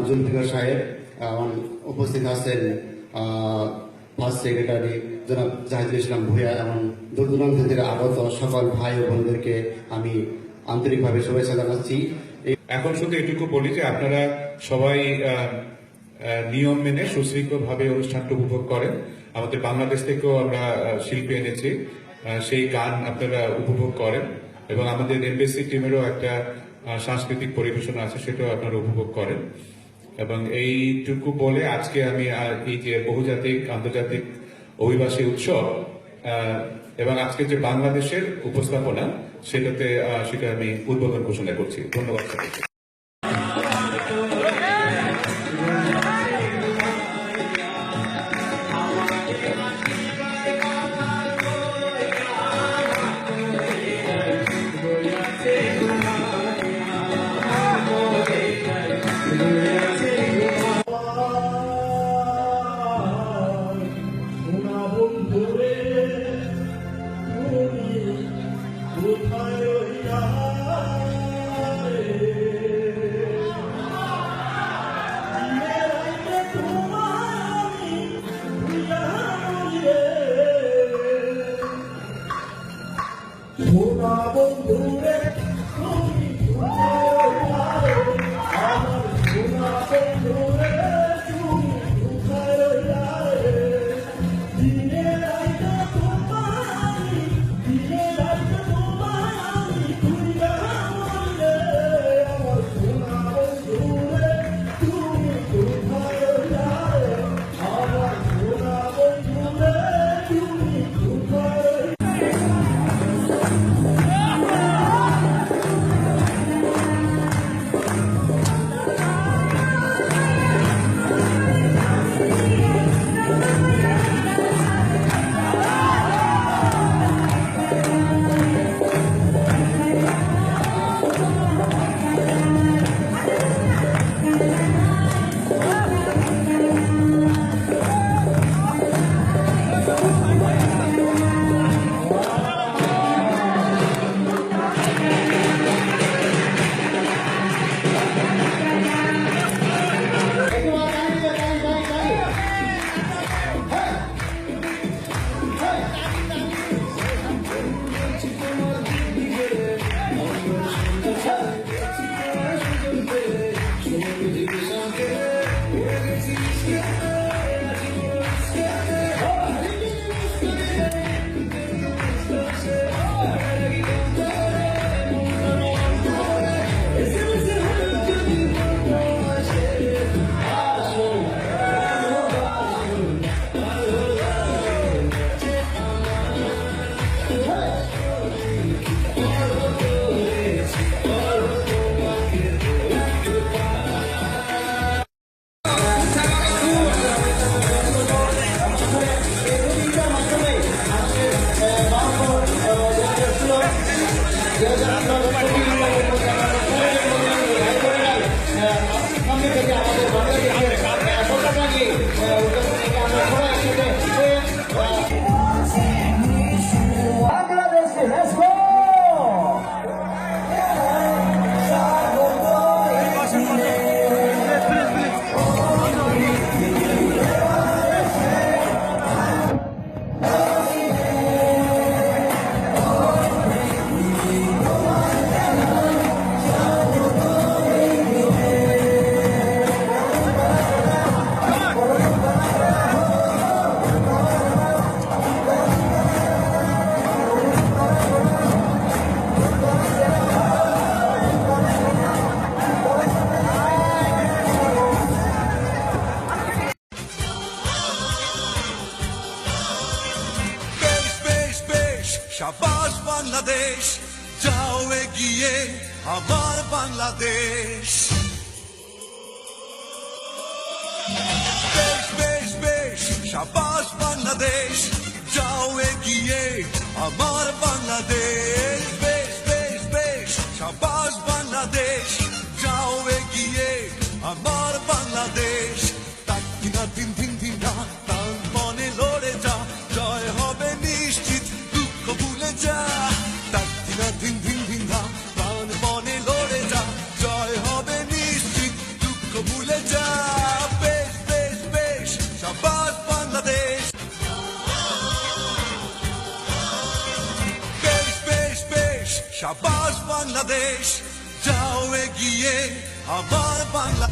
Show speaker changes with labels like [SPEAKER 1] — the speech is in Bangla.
[SPEAKER 1] জুলফিকার সাহেব, উপস্থিত আছেন ফার্স্ট সেক্রেটারি জনাব জাহিদুল ইসলাম ভূঁইয়া এবং দূর দূরান্ত থেকে আগত সকল ভাই ও বোনদেরকে আমি আন্তরিকভাবে শুভেচ্ছা জানাচ্ছি।
[SPEAKER 2] এখন শুধু এটুকু বলি যে আপনারা সবাই নিয়ম মেনে সুশৃঙ্খলভাবে অনুষ্ঠানটা উপভোগ করেন। আমাদের বাংলাদেশ থেকেও আমরা শিল্পী এনেছি, সেই গান আপনারা উপভোগ করেন এবং আমাদের এমবেসি টিমেরও একটা সাংস্কৃতিক পরিবেশন আছে, সেটাও আপনারা উপভোগ করেন। এবং এইটুকু বলে আজকে আমি এই যে বহুজাতিক আন্তর্জাতিক অভিবাসী উৎসব এবং আজকে যে বাংলাদেশের উপস্থাপনা সেটা আমি উদ্বোধন ঘোষণা করছি। ধন্যবাদ সবাইকে।
[SPEAKER 3] শাবাশ বাংলাদেশ, যাও এগিয়ে আমার বাংলাদেশ। বেশ বেশ বেশ শাবাশ বাংলাদেশ, যাও এগিয়ে আমার বাংলাদেশ। বেশ বেশ বেশ শাবাশ বাংলাদেশ, যাও এগিয়ে আমার বাংলাদেশ। তাক দিনা দিন দিন দিন না তার মনে লড়ে যা, জয় হবে নিশ্চিত, দুঃখ ভুলে যা। তাক দিনা দিন দিন দিন না প্রাণ মনে লড়ে যা, জয় হবে নিশ্চিত, দুঃখ ভুলে যা। সাবাস বাংলাদেশ যাও এগিয়ে আমার বাংলা